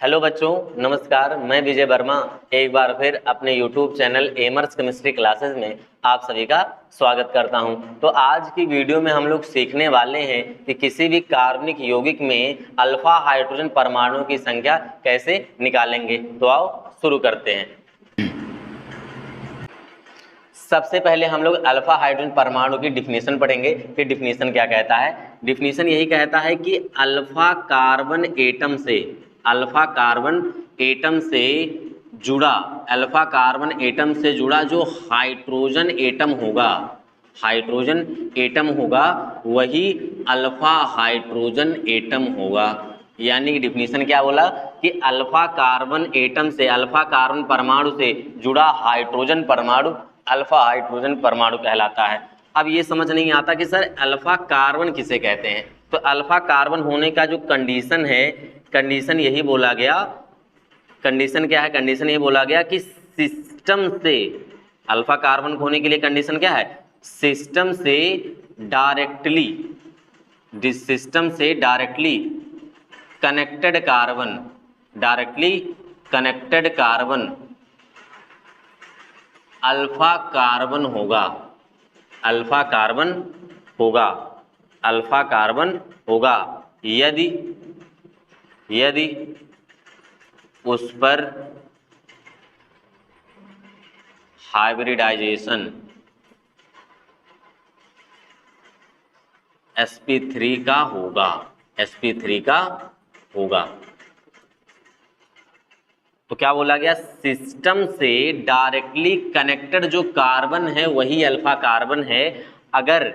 Hello बच्चों, नमस्कार। मैं विजय वर्मा एक बार फिर अपने YouTube चैनल एमर्स केमिस्ट्री क्लासेस में आप सभी का स्वागत करता हूं। तो आज की वीडियो में हम लोग सीखने वाले हैं कि किसी भी कार्बनिक यौगिक में अल्फा हाइड्रोजन परमाणुओं की संख्या कैसे निकालेंगे। तो आओ शुरू करते हैं। सबसे पहले हम लोग अल्फा हाइड्रोजन परमाणु की डिफिनेशन पढ़ेंगे कि डिफिनेशन क्या कहता है। डिफिनेशन यही कहता है कि अल्फा कार्बन एटम से जुड़ा जो हाइड्रोजन एटम होगा वही अल्फा हाइड्रोजन एटम होगा। यानी कि डिफिनेशन क्या बोला कि अल्फा कार्बन परमाणु से जुड़ा हाइड्रोजन परमाणु अल्फा हाइड्रोजन परमाणु कहलाता है। अब ये समझ नहीं आता कि सर अल्फा कार्बन किसे कहते हैं। तो अल्फा कार्बन होने का जो कंडीशन है, कंडीशन यही बोला गया, कंडीशन क्या है, कंडीशन ये बोला गया कि सिस्टम से अल्फा कार्बन होने के लिए कंडीशन क्या है, सिस्टम से directly connected carbon alpha carbon होगा यदि उस पर हाइब्रिडाइजेशन sp3 का होगा। तो क्या बोला गया, सिस्टम से डायरेक्टली कनेक्टेड जो कार्बन है वही अल्फा कार्बन है अगर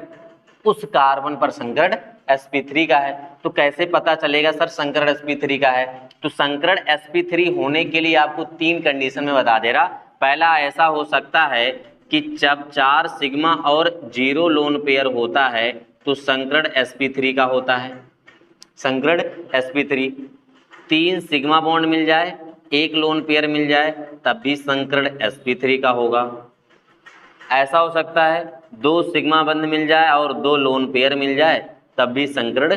उस कार्बन पर संकरण sp3 का है। तो कैसे पता चलेगा सर संकरण sp3 का है। तो संकरण sp3 होने के लिए आपको 3 कंडीशन में बता दे रहा। पहला ऐसा हो सकता है कि जब 4 सिग्मा और 0 लोन पेयर होता है तो संकरण sp3 का होता है। संकरण sp3 3 सिग्मा बॉन्ड मिल जाए, 1 लोन पेयर मिल जाए तब भी संकरण sp3 का होगा। ऐसा हो सकता है 2 सिग्मा बंध मिल जाए और 2 लोन पेयर मिल जाए तब भी संकरण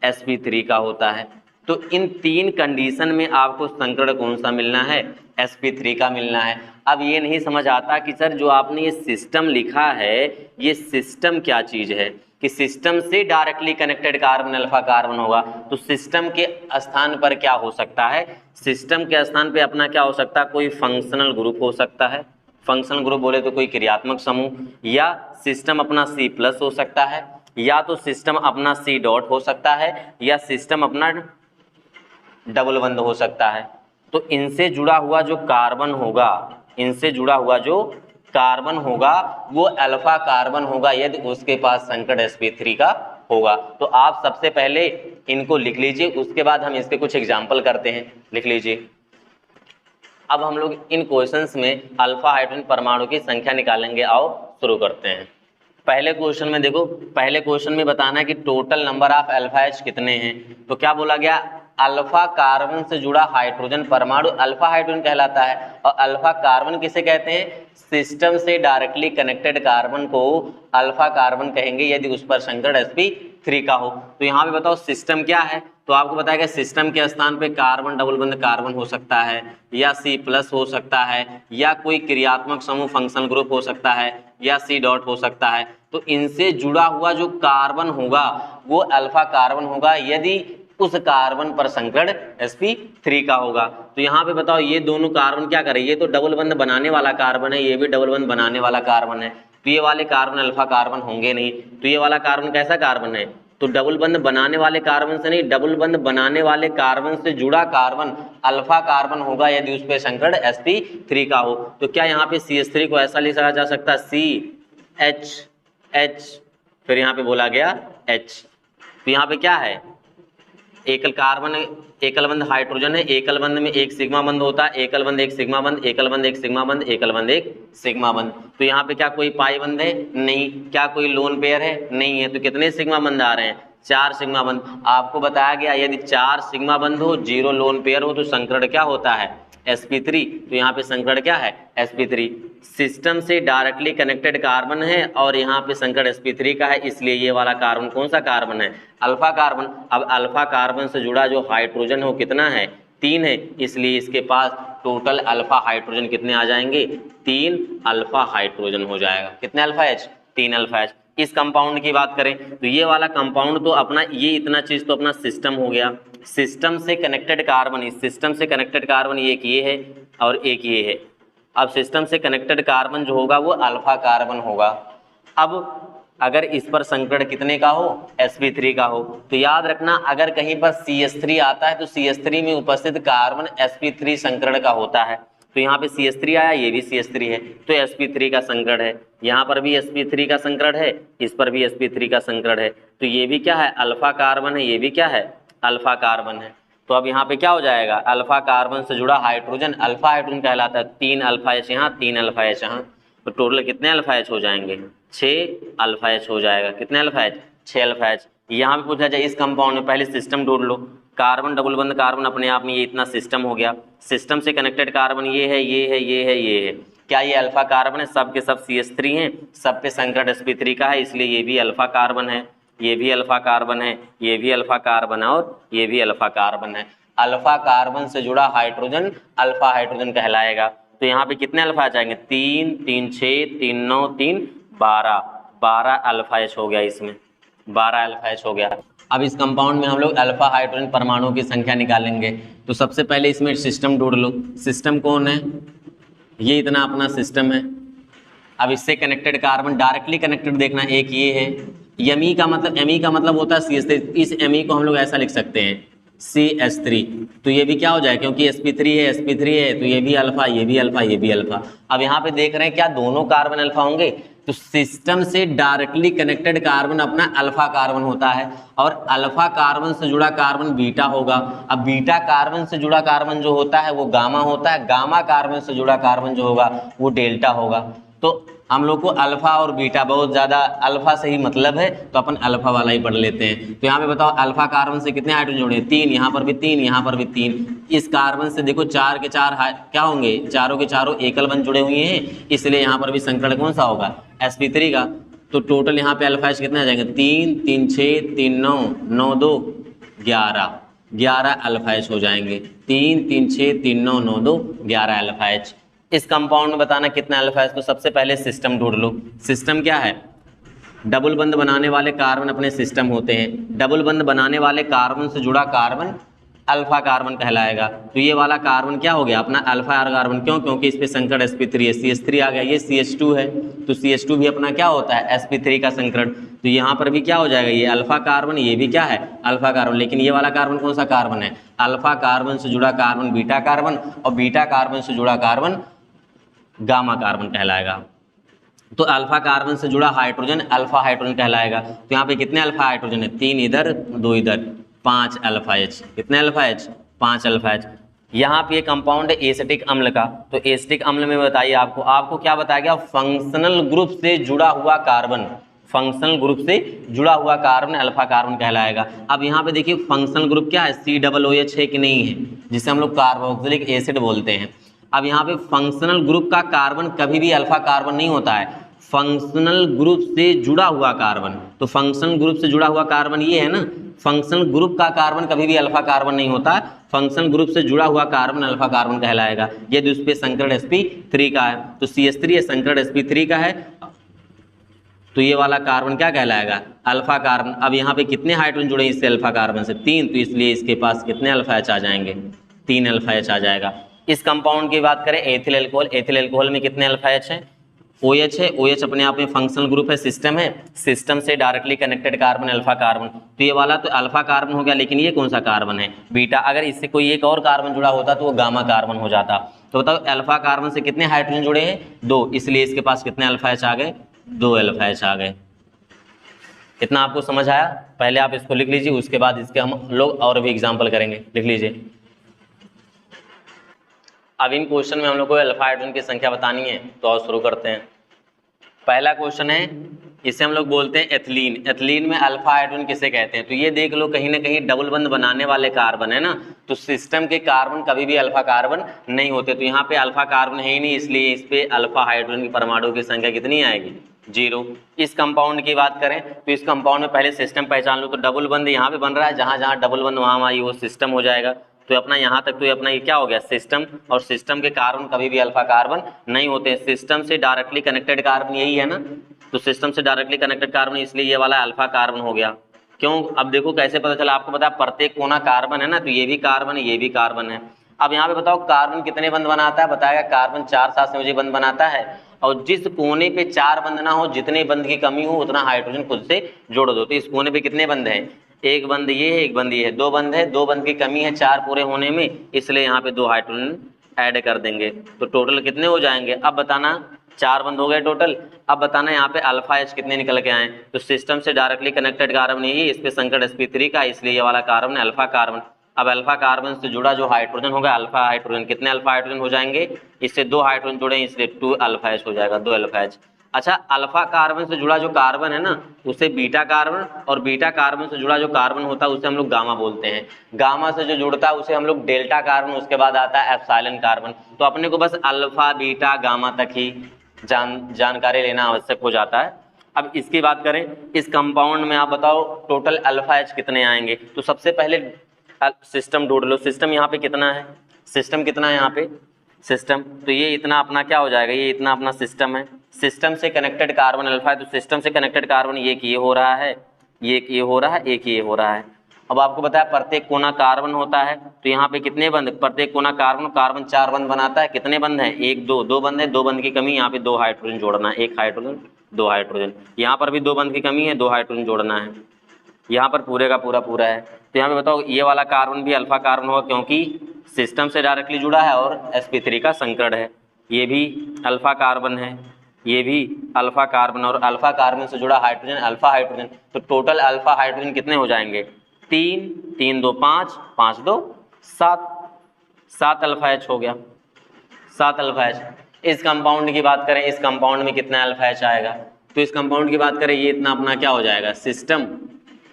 sp3 का होता है। तो इन 3 कंडीशन में आपको संकरण कौन सा मिलना है, sp3 का मिलना है। अब ये नहीं समझ आता कि सर जो आपने ये सिस्टम लिखा है ये सिस्टम क्या चीज है, कि सिस्टम से directly connected carbon alpha carbon होगा। तो सिस्टम के स्थान पर क्या हो सकता है, सिस्टम के स्थान पे अपना क्या हो सकता है, कोई फंक्शनल ग्रुप हो सकता है। फंक्शनल ग्रुप बोले तो कोई क्रियात्मक समूह, या सिस्टम अपना C+ हो सकता है, या तो सिस्टम अपना C डॉट हो सकता है, या सिस्टम अपना डबल बंद हो सकता है। तो इनसे जुड़ा हुआ जो कार्बन होगा वो अल्फा कार्बन होगा यदि उसके पास संकरण sp3 का होगा। तो आप सबसे पहले इनको लिख लीजिए, उसके बाद हम इसके कुछ एग्जाम्पल करते हैं। लिख लीजिए। अब हम लोग इन क्वेश्चंस में अल्फा हाइड्रोजन परमाणु की संख्या निकालेंगे। आओ शुरू करते हैं। पहले क्वेश्चन में देखो, पहले क्वेश्चन में बताना है कि total number of alpha H कितने हैं। तो क्या बोला गया, अल्फा कार्बन से जुड़ा हाइड्रोजन परमाणु अल्फा हाइड्रोजन कहलाता है। और अल्फा कार्बन किसे कहते हैं, सिस्टम से डायरेक्टली कनेक्टेड कार्बन को अल्फा कार्बन कहेंगे यदि उस पर संकरण sp3 का हो। तो यहाँ पे बताओ सिस्टम क्या है। तो आपको बताया सिस्टम के स्थान पे कार्बन डबल बंद कार्बन हो सकता है, या C+ हो सकता है, या कोई क्रियात्मक समूह फंक्शनल ग्रुप हो सकता है, या C डॉट हो सकता है। तो इनसे जुड़ा हुआ जो कार्बन होगा वो अल्फा कार्बन होगा यदि उस कार्बन पर संकरण sp3 का होगा। तो यहाँ पे बताओ ये दोनों कार्बन क्या करें, ये तो डबल बंद बनाने वाला कार्बन है, ये भी डबल बंद बनाने वाला कार्बन है। तो ये वाले कार्बन अल्फा कार्बन होंगे नहीं। तो ये वाला कार्बन कैसा कार्बन है, तो डबल बंद बनाने वाले कार्बन से नहीं, डबल बंद बनाने वाले कार्बन से जुड़ा कार्बन अल्फा कार्बन होगा यदि उस पर संकरण sp3 का हो। तो क्या यहाँ पे CH3 को ऐसा लिखा जा सकता है CH, फिर यहाँ पे बोला गया H। तो यहाँ पे क्या है, एकल कार्बन एकल बंध हाइड्रोजन है, एकल बंध में एक सिग्मा बंध होता है, एकल बंध एक सिग्मा बंध, एकल बंध एक सिग्मा बंध, एकल बंध एक सिग्मा बंध। तो यहाँ पे क्या कोई पाई बंध है, नहीं। क्या कोई लोन पेयर है, नहीं है। तो कितने सिग्मा बंध आ रहे हैं, 4 सिग्मा बंध। आपको बताया गया यदि 4 सिग्मा बंध हो, 0 लोन पेयर हो तो संकरण क्या होता है, sp3। तो यहाँ पे संकरण क्या है, sp3। सिस्टम से डायरेक्टली कनेक्टेड कार्बन है और यहाँ पे संकरण sp3 का है, इसलिए ये वाला कार्बन कौन सा कार्बन है, अल्फा कार्बन। अब अल्फा कार्बन से जुड़ा जो हाइड्रोजन है वो कितना है, 3 है, इसलिए इसके पास टोटल अल्फा हाइड्रोजन कितने आ जाएंगे, 3 अल्फा हाइड्रोजन हो जाएगा। कितने अल्फा एच, 3 अल्फा एच। इस कंपाउंड की बात करें तो ये वाला कंपाउंड तो अपना ये इतना चीज तो अपना सिस्टम हो गया। सिस्टम से कनेक्टेड कार्बन, इस सिस्टम से कनेक्टेड कार्बन एक ये है और एक ये है। अब सिस्टम से कनेक्टेड कार्बन जो होगा वो अल्फा कार्बन होगा। अब अगर इस पर संकरण कितने का हो, sp3 का हो, तो याद रखना अगर कहीं पर CH3 आता है तो CH3 में उपस्थित कार्बन sp3 संकरण का होता है। तो यहाँ पे CH3 आया, ये भी CH3 है तो sp3 का संकरण है। यहाँ पर भी sp3 का संकरण है, इस पर भी sp3 का संकरण है, तो ये भी क्या है, अल्फा कार्बन है, ये भी क्या है, अल्फा कार्बन है। तो अब यहाँ पे क्या हो जाएगा, अल्फा कार्बन से जुड़ा हाइड्रोजन अल्फा हाइड्रोजन कहलाता है। 3 अल्फा एच यहाँ, 3 अल्फा एच यहाँ, तो टोटल कितने अल्फा एच हो जाएंगे, 6 अल्फा एच हो जाएगा। कितने अल्फा एच, 6 अल्फा एच। यहाँ पे पूछा जाए इस कंपाउंड में पहले सिस्टम ढूंढ लो। कार्बन डबल बंद कार्बन अपने आप में ये इतना सिस्टम हो गया। सिस्टम से कनेक्टेड कार्बन ये है, ये है, ये है, ये है। क्या ये अल्फा कार्बन है, सब के सब CH3 हैं, सब पे संकरण sp3 का है, इसलिए ये भी अल्फा कार्बन है, ये भी अल्फा कार्बन है, ये भी अल्फा कार्बन है और ये भी अल्फा कार्बन है। अल्फा कार्बन से जुड़ा हाइड्रोजन अल्फा हाइड्रोजन कहलाएगा। तो यहाँ पे कितने अल्फा आ जाएंगे, 3 3 6 3 9 3 12, 12 अल्फा एच हो गया, इसमें 12 अल्फा एच हो गया। अब इस कंपाउंड में हम लोग अल्फा हाइड्रोजन परमाणुओं की संख्या निकालेंगे। तो सबसे पहले इसमें सिस्टम ढूंढ लो। सिस्टम कौन है, ये इतना अपना सिस्टम है। अब इससे कनेक्टेड कार्बन डायरेक्टली कनेक्टेड देखना, एक ये है। Me का मतलब होता है CH3। इस Me को हम लोग ऐसा लिख सकते हैं CH3। तो ये भी क्या हो जाए, क्योंकि sp3 है तो ये भी अल्फा, ये भी अल्फा, ये भी अल्फा। अब यहाँ पे देख रहे हैं क्या दोनों कार्बन अल्फा होंगे, तो सिस्टम से डायरेक्टली कनेक्टेड कार्बन अपना अल्फा कार्बन होता है और अल्फा कार्बन से जुड़ा कार्बन बीटा होगा। अब बीटा कार्बन से जुड़ा कार्बन जो होता है वो गामा होता है, गामा कार्बन से जुड़ा कार्बन जो होगा वो डेल्टा होगा। तो हम लोग को अल्फा और बीटा बहुत ज़्यादा, अल्फा से ही मतलब है तो अपन अल्फा वाला ही पढ़ लेते हैं। तो यहाँ पे बताओ अल्फा कार्बन से कितने हाइड्रोजन जुड़े, 3, यहाँ पर भी 3, यहाँ पर भी 3। इस कार्बन से देखो 4 के 4 क्या होंगे, चारों के चारों एकल बंध जुड़े हुए हैं, इसलिए यहाँ पर भी संकरण कौन सा होगा, sp3 का। तो टोटल यहाँ पे अल्फा एच कितने आ जाएंगे, 3 3 6 3 9 9 2 11, 11 अल्फा एच हो जाएंगे। 3 3 6 3 9 9 2 11 अल्फा एच। इस कंपाउंड में बताना कितना अल्फा है, तो सबसे पहले सिस्टम ढूंढ लो। सिस्टम क्या है, डबल बंद बनाने वाले कार्बन अपने सिस्टम होते हैं। डबल बंद बनाने वाले कार्बन से जुड़ा कार्बन अल्फा कार्बन कहलाएगा। तो ये वाला कार्बन क्या हो गया, अपना अल्फा कार्बन। क्यों, क्योंकि इस पे संकरण sp3 है, CH3 आ गया, ये CH2 है तो CH2 भी अपना क्या होता है, sp3 का संकरण। तो यहाँ पर भी क्या हो जाएगा, ये अल्फा कार्बन, ये भी क्या है, अल्फा कार्बन। लेकिन ये वाला कार्बन कौन सा कार्बन है, अल्फा कार्बन से जुड़ा कार्बन बीटा कार्बन और बीटा कार्बन से जुड़ा कार्बन गामा कार्बन कहलाएगा। तो अल्फा कार्बन से जुड़ा हाइड्रोजन अल्फा हाइड्रोजन कहलाएगा। तो यहाँ पे कितने अल्फा हाइड्रोजन है, 3 इधर 2 इधर, 5 अल्फा एच। कितने अल्फा एच, 5 अल्फा एच। यहाँ पे कंपाउंड है एसिटिक अम्ल का। तो एसिटिक अम्ल में बताइए आपको क्या बताया गया, फंक्शनल ग्रुप से जुड़ा हुआ कार्बन, फंक्शनल ग्रुप से जुड़ा हुआ कार्बन अल्फा कार्बन कहलाएगा। अब यहाँ पे देखिए फंक्शनल ग्रुप क्या है, COOH है कि नहीं है, जिसे हम लोग कार्बोक्सिलिक एसिड बोलते हैं। अब यहाँ पे फंक्शनल ग्रुप का कार्बन कभी भी अल्फा कार्बन नहीं होता है, फंक्शनल ग्रुप से जुड़ा हुआ कार्बन। तो फंक्शनल ग्रुप से जुड़ा हुआ कार्बन ये है ना, फंक्शनल ग्रुप का कार्बन कभी भी अल्फा कार्बन नहीं होता है, फंक्शनल ग्रुप से जुड़ा हुआ कार्बन अल्फा कार्बन कहलाएगा। यदि उस पे संकरण sp3 का है तो CH3 है, संकरण sp3 का है तो ये वाला कार्बन क्या कहलाएगा, अल्फा कार्बन। अब यहाँ पे कितने हाइड्रोजन जुड़े इससे अल्फा कार्बन से, 3, तो इसलिए इसके पास कितने अल्फा एच आ जाएंगे, 3 अल्फा एच आ जाएगा। इस कंपाउंड की बात करें एथिल अल्कोहल, एथिल अल्कोहल में कितने अल्फा एच है, OH है, OH अपने आप में फंक्शनल ग्रुप है, सिस्टम है, सिस्टम से directly connected carbon alpha carbon. तो ये वाला तो अल्फा कार्बन हो गया, लेकिन ये कौन सा कार्बन है, बीटा। अगर इससे कोई एक और कार्बन जुड़ा होता तो वो गामा कार्बन हो जाता। तो बताओ अल्फा कार्बन से कितने हाइड्रोजन जुड़े हैं, 2, इसलिए इसके पास कितने अल्फा एच आ गए, 2 अल्फा एच आ गए। कितना आपको समझ आया, पहले आप इसको लिख लीजिए, उसके बाद इसके हम लोग और भी एग्जाम्पल करेंगे, लिख लीजिए। अब इन क्वेश्चन में हम लोग को अल्फा हाइड्रोजन की संख्या बतानी है, तो और शुरू करते हैं। पहला क्वेश्चन है, इसे हम लोग बोलते हैं एथिलीन। एथिलीन में अल्फा हाइड्रोजन किसे कहते हैं, तो ये देख लो कहीं ना कहीं डबल बंद बनाने वाले कार्बन है ना, तो सिस्टम के कार्बन कभी भी अल्फा कार्बन नहीं होते। तो यहाँ पे अल्फा कार्बन है ही नहीं, इसलिए इस पे अल्फा हाइड्रोजन की परमाणु की संख्या कितनी आएगी, 0। इस कंपाउंड की बात करें तो इस कंपाउंड में पहले सिस्टम पहचान लो। तो डबल बंद यहाँ पे बन रहा है, जहाँ जहाँ डबल बंद वहाँ वो सिस्टम हो जाएगा। तो अपना यहाँ तक तो ये अपना ये क्या हो गया सिस्टम, और सिस्टम के कार्बन कभी भी अल्फा कार्बन नहीं होते। सिस्टम से डायरेक्टली कनेक्टेड कार्बन यही है ना, तो सिस्टम से डायरेक्टली कनेक्टेड कार्बन इसलिए ये वाला अल्फा कार्बन हो गया। क्यों? अब देखो कैसे पता चला, आपको पता है प्रत्येक कोना कार्बन है ना, तो ये भी कार्बन है, ये भी कार्बन है। अब यहाँ पे बताओ कार्बन कितने बंध बनाता है, बताएगा कार्बन 4 साथ संयोजी बंध बनाता है, और जिस कोने पे 4 बंध ना हो, जितने बंध की कमी हो उतना हाइड्रोजन खुद से जोड़ दो। तो इस कोने पे कितने बंध हैं, एक बंध ये है, एक बंध ये है, 2 बंध है, 2 बंध की कमी है 4 पूरे होने में, इसलिए यहाँ पे 2 हाइड्रोजन ऐड कर देंगे। तो टोटल कितने हो जाएंगे, अब बताना, 4 बंद हो गए टोटल। अब बताना यहाँ पे अल्फा एच कितने निकल के आए, तो सिस्टम से डायरेक्टली कनेक्टेड कार्बन यही, इस पे संकट sp3 का, इसलिए ये वाला कार्बन है अल्फा कार्बन। अब अल्फा कार्बन से जुड़ा जो हाइड्रोजन होगा अल्फा हाइड्रोजन, कितने अल्फा हाइड्रोजन हो जाएंगे, इससे 2 हाइड्रोजन जुड़े इसलिए 2 अल्फा एच हो जाएगा, 2 अल्फा एच। अच्छा, अल्फा कार्बन से जुड़ा जो कार्बन है ना उसे बीटा कार्बन, और बीटा कार्बन से जुड़ा जो कार्बन होता है उसे हम लोग गामा बोलते हैं। गामा से जो जुड़ता है उसे हम लोग डेल्टा कार्बन, उसके बाद आता है एप्सिलॉन कार्बन। तो अपने को बस अल्फा बीटा गामा तक ही जानकारी लेना आवश्यक हो जाता है। अब इसकी बात करें, इस कंपाउंड में आप बताओ टोटल अल्फा एच कितने आएंगे। तो सबसे पहले सिस्टम ढूंढ लो, सिस्टम यहाँ पे कितना है, सिस्टम कितना है यहाँ पे सिस्टम, तो ये इतना अपना क्या हो जाएगा, ये इतना अपना सिस्टम है। सिस्टम से कनेक्टेड कार्बन अल्फा है, तो सिस्टम से कनेक्टेड कार्बन एक ये हो रहा है, एक ये हो रहा है, एक ये हो रहा है। अब आपको बताया प्रत्येक कोना कार्बन होता है, तो यहाँ पे कितने बंद, प्रत्येक कोना कार्बन, कार्बन 4 बंद बनाता है, कितने बंद हैं, 1 2 2 बंद है, 2 बंद की कमी, यहाँ पे 2 हाइड्रोजन जोड़ना है, 1 हाइड्रोजन 2 हाइड्रोजन, यहाँ पर भी 2 बंद की कमी है, 2 हाइड्रोजन जोड़ना है, यहाँ पर पूरे का पूरा है। तो यहाँ पे बताओ ये वाला कार्बन भी अल्फा कार्बन होगा क्योंकि सिस्टम से डायरेक्टली जुड़ा है और sp3 का संकरण है। ये भी अल्फा कार्बन है, ये भी अल्फा कार्बन, और अल्फा कार्बन से जुड़ा हाइड्रोजन अल्फा हाइड्रोजन। तो टोटल अल्फा हाइड्रोजन कितने हो जाएंगे, 3 3 2 5 5 2 7, 7 अल्फा एच हो गया, 7 अल्फा एच। इस कंपाउंड की बात करें, इस कंपाउंड में कितना अल्फा एच आएगा, तो इस कंपाउंड की बात करें ये इतना अपना क्या हो जाएगा सिस्टम,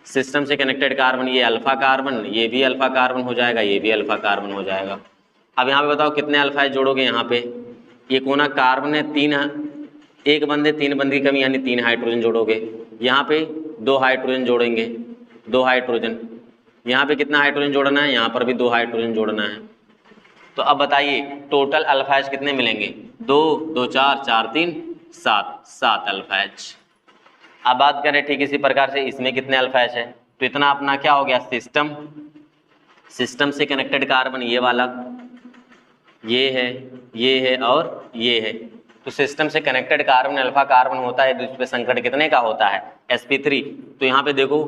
सिस्टम से कनेक्टेड कार्बन, ये अल्फा कार्बन, ये भी अल्फा कार्बन हो जाएगा, ये भी अल्फा कार्बन हो जाएगा। अब यहाँ पे बताओ कितने अल्फा एच जोड़ोगे, यहाँ पे ये कोना कार्बन है, 3 एक बंद है, 3 बंद की कमी यानी 3 हाइड्रोजन जोड़ोगे, यहाँ पे 2 हाइड्रोजन जोड़ेंगे, 2 हाइड्रोजन, यहाँ पे कितना हाइड्रोजन जोड़ना है, यहाँ पर भी 2 हाइड्रोजन जोड़ना है। तो अब बताइए टोटल अल्फा एच कितने मिलेंगे, 2 2 4 4 3 7, 7 अल्फा एच। अब बात करें ठीक इसी प्रकार से इसमें कितने अल्फा एच है, तो इतना अपना क्या हो गया सिस्टम, सिस्टम से कनेक्टेड कार्बन ये वाला, ये है और ये है। तो सिस्टम से कनेक्टेड कार्बन अल्फा कार्बन होता है, तो इस पे संकरण कितने का होता है sp3। तो यहाँ पे देखो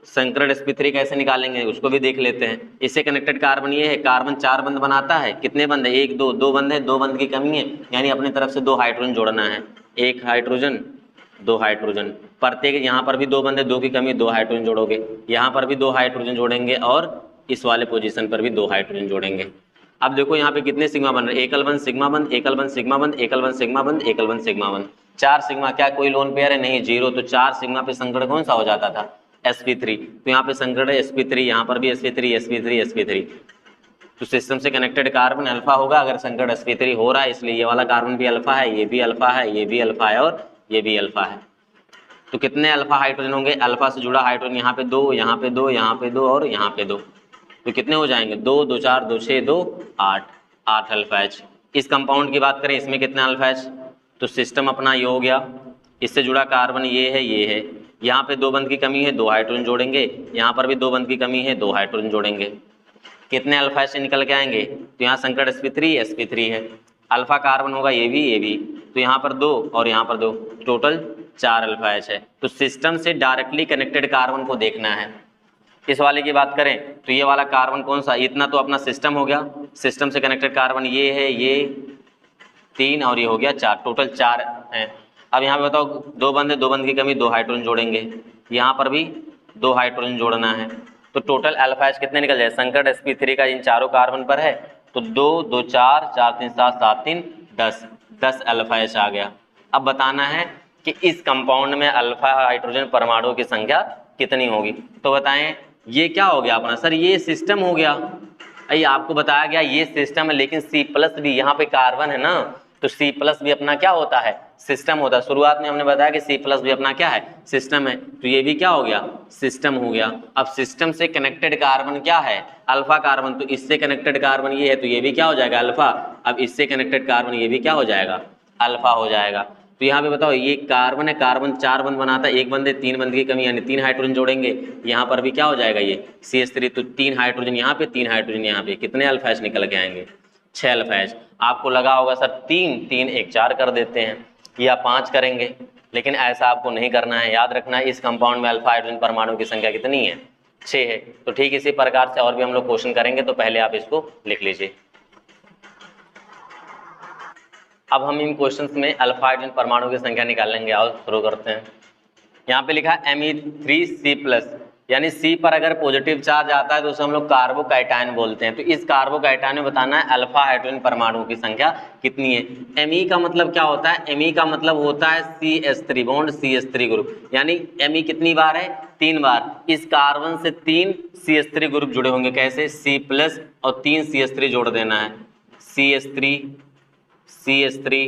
संकरण sp3 कैसे निकालेंगे उसको भी देख लेते हैं। इससे कनेक्टेड कार्बन ये है, कार्बन 4 बंद बनाता है, कितने बंद है, 1 2 2 बंद है, 2 बंद की कमी है, यानी अपनी तरफ से 2 हाइड्रोजन जोड़ना है, 1 हाइड्रोजन 2 हाइड्रोजन, प्रत्येक यहाँ पर भी 2 बंद है, 2 की कमी, 2 हाइड्रोजन जोड़ोगे, यहाँ पर भी 2 हाइड्रोजन जोड़ेंगे, और इस वाले पोजीशन पर भी 2 हाइड्रोजन जोड़ेंगे। अब देखो यहाँ पे कितने सिग्मा बन रहे हैं, एकल बंद सिग्मा बंद, एकल बंद सिग्मा बंद, एकल बंद सिग्मा बंद, एकल बंद सिग्मा बंद, 4 सिग्मा, क्या कोई लोन पेयर है, नहीं, 0। तो 4 सिग्मा पे संकरण कौन सा हो जाता था sp3, तो यहाँ पे संकरण है sp3, यहाँ पर भी sp3। तो सिस्टम से कनेक्टेड कार्बन अल्फा होगा अगर संकरण sp3 हो रहा है, इसलिए ये वाला कार्बन भी अल्फा है, ये भी अल्फा है, ये भी अल्फा है, और ये भी अल्फा है। तो कितने अल्फा हाइड्रोजन होंगे, अल्फा से जुड़ा हाइड्रोजन यहाँ पे 2, यहाँ पे 2, यहाँ पे 2 और यहाँ पे 2, तो कितने हो जाएंगे, 2 2 4 2 6 2 8, 8 अल्फा एच। इस कंपाउंड की बात करें, इसमें कितना अल्फा एच, तो सिस्टम अपना ये हो गया, इससे जुड़ा कार्बन ये है, यहाँ पे 2 बंद की कमी है, 2 हाइड्रोजन जोड़ेंगे, यहाँ पर भी 2 बंद की कमी है, 2 हाइड्रोजन जोड़ेंगे, कितने अल्फा एच निकल के आएंगे, तो यहाँ संकरण sp3 है, अल्फा कार्बन होगा ये भी, तो यहाँ पर 2 और यहाँ पर 2, टोटल 4 अल्फा एच है। तो सिस्टम से डायरेक्टली कनेक्टेड कार्बन को देखना है। इस वाले की बात करें तो ये वाला कार्बन कौन सा, इतना तो अपना सिस्टम हो गया, सिस्टम से कनेक्टेड कार्बन ये है, ये 3 और ये हो गया 4, टोटल 4 है। अब यहाँ पे बताओ 2 बंद है, 2 बंद की कमी, 2 हाइड्रोजन जोड़ेंगे, यहाँ पर भी 2 हाइड्रोजन जोड़ना है, तो टोटल अल्फा एच कितने निकल जाए, संकरण sp3 का इन चारों कार्बन पर है, तो 2 2 4 4 3 7 7 3 10 अल्फा एच आ गया। अब बताना है कि इस कंपाउंड में अल्फा हाइड्रोजन परमाणुओं की संख्या कितनी होगी, तो बताएं ये क्या हो गया अपना, सर ये सिस्टम हो गया, अरे आपको बताया गया ये सिस्टम है, लेकिन C+ भी यहाँ पे कार्बन है ना, तो C+ भी अपना क्या होता है सिस्टम होता है। शुरुआत में हमने बताया कि C+ भी अपना क्या है, सिस्टम है, तो ये भी क्या हो गया, सिस्टम हो गया। अब सिस्टम से कनेक्टेड कार्बन क्या है, अल्फा कार्बन, तो इससे कनेक्टेड कार्बन ये है, तो ये भी क्या हो जाएगा, अल्फा। अब इससे कनेक्टेड कार्बन ये भी क्या हो जाएगा, अल्फा हो जाएगा। तो यहाँ पे बताओ ये कार्बन है, कार्बन 4 बंद बनाता है, एक बंदे 3 बंद की कमी यानी 3 हाइड्रोजन जोड़ेंगे, यहाँ पर भी क्या हो जाएगा ये CH3, तो 3 हाइड्रोजन यहाँ पे, 3 हाइड्रोजन यहाँ पे, कितने अल्फा एच निकल के आएंगे, 6 अल्फा एच। आपको लगा होगा सर 3 3 1 4 कर देते हैं या 5 करेंगे, लेकिन ऐसा आपको नहीं करना है। याद रखना है इस कंपाउंड में अल्फा हाइड्रोजन परमाणु की संख्या कितनी है, 6 है। तो ठीक इसी प्रकार से और भी हम लोग क्वेश्चन करेंगे, तो पहले आप इसको लिख लीजिए। अब हम इन क्वेश्चंस में अल्फा हाइड्रोजन परमाणु की संख्या निकालेंगे। आओ शुरू करते हैं। यहाँ पे लिखा है Me3C+, यानी C पर अगर पॉजिटिव चार्ज आता है तो उसे हम लोग कार्बोकैटायन बोलते हैं। तो इस कार्बोकैटायन में बताना है अल्फा हाइड्रोजन परमाणु की संख्या कितनी है। Me का मतलब क्या होता है, Me का मतलब होता है CH3 बॉन्ड, CH3 ग्रुप, यानी Me कितनी बार है, 3 बार। इस कार्बन से 3 CH3 ग्रुप जुड़े होंगे, कैसे, C+ और 3 CH3 जोड़ देना है, CH3 CH3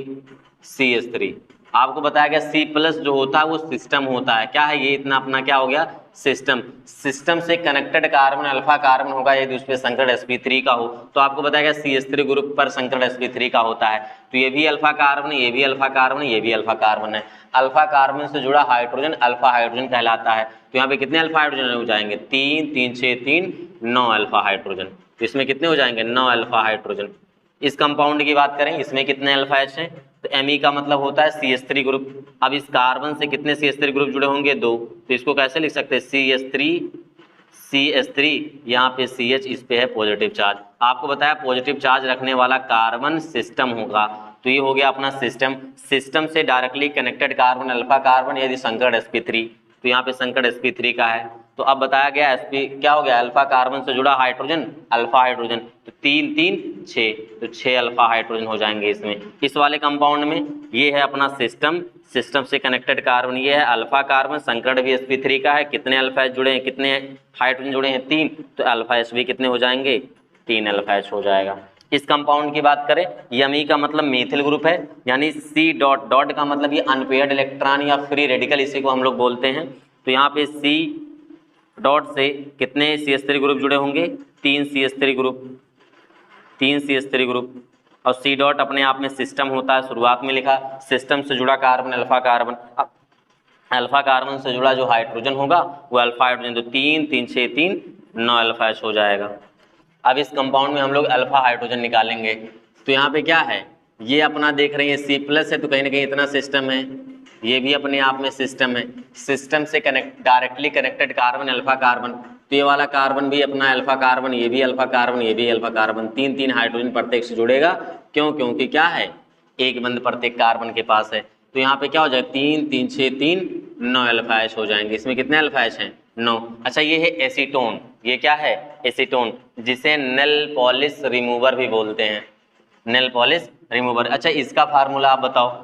CH3। आपको बताया गया C+ जो होता है वो सिस्टम होता है, क्या है ये, इतना अपना क्या हो गया, सिस्टम। सिस्टम से कनेक्टेड कार्बन अल्फा कार्बन होगा यदि उस पर संकट sp3 का हो। तो आपको बताया गया CH3 ग्रुप पर संकट sp3 का होता है, तो ये भी अल्फा कार्बन है, ये भी अल्फा कार्बन है, ये भी अल्फा कार्बन है। अल्फा कार्बन से जुड़ा हाइड्रोजन अल्फा हाइड्रोजन कहलाता है। तो यहाँ पे कितने अल्फा हाइड्रोजन हो जाएंगे, 3 3 6 3 9 अल्फा हाइड्रोजन। तो इसमें कितने हो जाएंगे, 9 अल्फा हाइड्रोजन। इस कंपाउंड की बात करें, इसमें कितने अल्फा एच हैं, तो Me का मतलब होता है CH3 ग्रुप। अब इस कार्बन से कितने CH3 ग्रुप जुड़े होंगे, 2। तो इसको कैसे लिख सकते हैं, CH3 यहाँ पे CH, इस पे है पॉजिटिव चार्ज। आपको बताया पॉजिटिव चार्ज रखने वाला कार्बन सिस्टम होगा, तो ये हो गया अपना सिस्टम। सिस्टम से directly connected carbon alpha carbon यदि संकट sp3, तो यहाँ पे संकट sp3 का है। तो अब बताया गया sp क्या हो गया, अल्फा कार्बन से जुड़ा हाइड्रोजन अल्फा हाइड्रोजन, तो 3 3 6, तो 6 अल्फा हाइड्रोजन हो जाएंगे इसमें। इस वाले कंपाउंड में ये है अपना सिस्टम, सिस्टम से कनेक्टेड कार्बन ये है अल्फा कार्बन, संकट भी sp3 का है। कितने अल्फा एच जुड़े हैं, कितने हाइड्रोजन जुड़े हैं, 3, तो अल्फा एच भी कितने हो जाएंगे, 3 अल्फा एच हो जाएगा। इस कंपाउंड की बात करें, यमी का मतलब मेथिल ग्रुप है, यानी C डॉट डॉट का मतलब ये अनपेयर्ड इलेक्ट्रॉन या फ्री रेडिकल, इसी को हम लोग बोलते हैं। तो यहाँ पे C डॉट से कितने CH3 ग्रुप जुड़े होंगे, 3 CH3 ग्रुप, 3 CH3 ग्रुप। और C डॉट अपने आप में सिस्टम होता है, शुरुआत में लिखा सिस्टम से जुड़ा कार्बन अल्फा कार्बन। अब अल्फा कार्बन से जुड़ा जो हाइड्रोजन होगा वो अल्फा हाइड्रोजन, तो 3 3 6 3 9 अल्फा एच हो जाएगा। अब इस कंपाउंड में हम लोग अल्फा हाइड्रोजन निकालेंगे। तो यहाँ पे क्या है, ये अपना देख रहे हैं C+ है, तो कहीं ना कहीं इतना सिस्टम है, ये भी अपने आप में सिस्टम है। सिस्टम से directly connected carbon alpha carbon, तो ये वाला कार्बन भी अपना अल्फा कार्बन, ये भी अल्फा कार्बन, ये भी अल्फा कार्बन। 3 3 हाइड्रोजन प्रत्येक से जुड़ेगा, क्यों, क्योंकि क्या है, एक बंद प्रत्येक कार्बन के पास है। तो यहाँ पे क्या हो जाएगा, 3 3 6 3 9 अल्फा एच हो जाएंगे। इसमें कितने अल्फा एच हैं, 9। अच्छा ये है एसीटोन, ये क्या है, एसीटोन, जिसे नेल पॉलिश रिमूवर भी बोलते हैं, नेल पॉलिश रिमूवर। अच्छा इसका फार्मूला आप बताओ,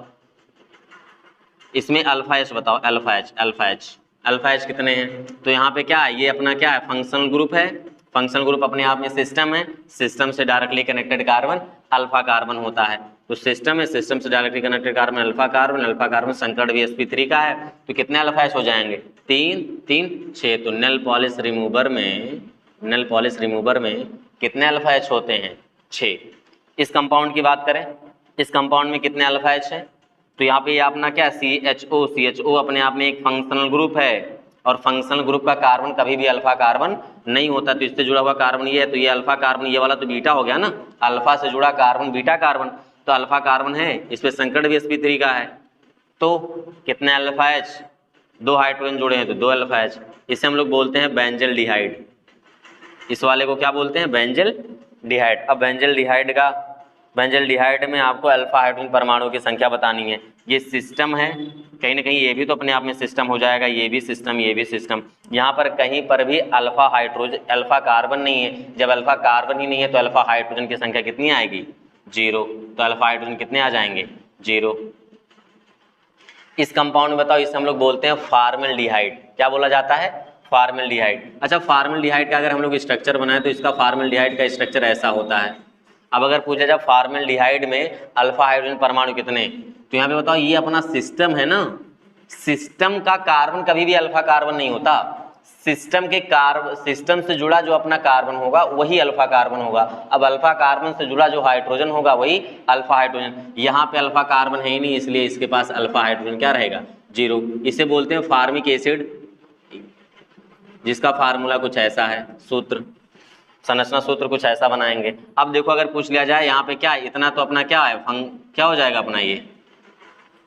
इसमें अल्फा एच बताओ, alpha H alpha H alpha H कितने हैं। तो यहाँ पे क्या है, ये अपना क्या है, फंक्शनल ग्रुप है। फंक्शनल ग्रुप अपने आप में सिस्टम है, सिस्टम से directly connected carbon alpha carbon होता है। तो सिस्टम है, सिस्टम से directly connected carbon alpha carbon, alpha carbon संकट भी sp3 का है, तो कितने अल्फा एच हो जाएंगे, 3 3 6। तो नेल पॉलिश रिमूवर में, नेल पॉलिश रिमूवर में कितने अल्फा एच होते हैं, 6। इस कंपाउंड की बात करें, इस कंपाउंड में कितने अल्फा एच है, तो यहाँ पे ये अपना क्या CHO अपने आप में एक फंक्शनल ग्रुप है, और फंक्शनल ग्रुप का कार्बन कभी भी अल्फा कार्बन नहीं होता। तो इससे जुड़ा हुआ कार्बन ये है, तो ये अल्फा कार्बन, ये वाला तो बीटा हो गया ना, अल्फा से जुड़ा कार्बन बीटा कार्बन, तो अल्फा कार्बन है, इस पे संकट भी sp3 का है। तो कितने अल्फा एच, 2 हाइड्रोजन जुड़े हैं तो 2 अल्फा एच। इसे हम लोग बोलते हैं बेंजल डिहाइड, इस वाले को क्या बोलते हैं, बेंजल डिहाइड। अब बेंजल डिहाइड में आपको अल्फा हाइड्रोजन परमाणु की संख्या बतानी है। ये सिस्टम है, कहीं ना कहीं ये भी तो अपने आप में सिस्टम हो जाएगा, ये भी सिस्टम, ये भी सिस्टम। यहाँ पर कहीं पर भी अल्फा हाइड्रोजन, अल्फा कार्बन नहीं है। जब अल्फा कार्बन ही नहीं है तो अल्फा हाइड्रोजन की संख्या कितनी आएगी, 0। तो अल्फा हाइड्रोजन कितने आ जाएंगे, 0। इस कंपाउंड में बताओ, इसे हम लोग बोलते हैं फॉर्मल्डिहाइड। क्या बोला जाता है, फॉर्मल्डिहाइड। अच्छा फॉर्मल्डिहाइड का अगर हम लोग स्ट्रक्चर बनाए तो इसका फॉर्मल्डिहाइड का स्ट्रक्चर ऐसा होता है। अब अगर पूछा जाए फॉर्मल्डिहाइड में अल्फा हाइड्रोजन परमाणु कितने, तो यहाँ पे बताओ ये अपना सिस्टम है ना, सिस्टम का कार्बन कभी भी अल्फा कार्बन नहीं होता। सिस्टम से जुड़ा जो अपना कार्बन होगा वही अल्फा कार्बन होगा। अब अल्फा कार्बन से जुड़ा जो हाइड्रोजन होगा वही अल्फा हाइड्रोजन। यहाँ पे अल्फा कार्बन है ही नहीं, इसलिए इसके पास अल्फा हाइड्रोजन क्या रहेगा, 0। इसे बोलते हैं फार्मिक एसिड, जिसका फार्मूला कुछ ऐसा है, सूत्र, संरचना सूत्र कुछ ऐसा बनाएंगे। अब देखो अगर पूछ लिया जाए यहाँ पे क्या, इतना तो अपना क्या है, क्या हो जाएगा अपना, ये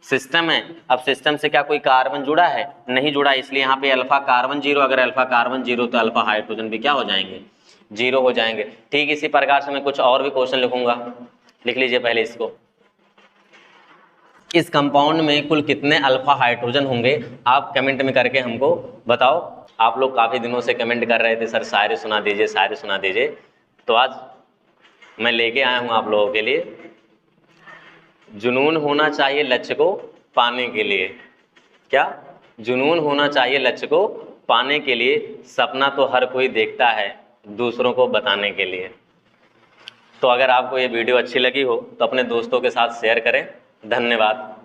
सिस्टम है। अब सिस्टम से क्या कोई कार्बन जुड़ा है, नहीं जुड़ा, इसलिए यहाँ पे अल्फा कार्बन 0। अगर अल्फा कार्बन 0 तो अल्फा हाइड्रोजन भी क्या हो जाएंगे, 0 हो जाएंगे। ठीक इसी प्रकार से मैं कुछ और भी क्वेश्चन लिखूंगा, लिख लीजिए पहले इसको। इस कंपाउंड में कुल कितने अल्फा हाइड्रोजन होंगे, आप कमेंट में करके हमको बताओ। आप लोग काफ़ी दिनों से कमेंट कर रहे थे सर शायरी सुना दीजिए, शायरी सुना दीजिए, तो आज मैं लेके आया हूँ आप लोगों के लिए। जुनून होना चाहिए लक्ष्य को पाने के लिए, क्या जुनून होना चाहिए लक्ष्य को पाने के लिए, सपना तो हर कोई देखता है दूसरों को बताने के लिए। तो अगर आपको ये वीडियो अच्छी लगी हो तो अपने दोस्तों के साथ शेयर करें। धन्यवाद।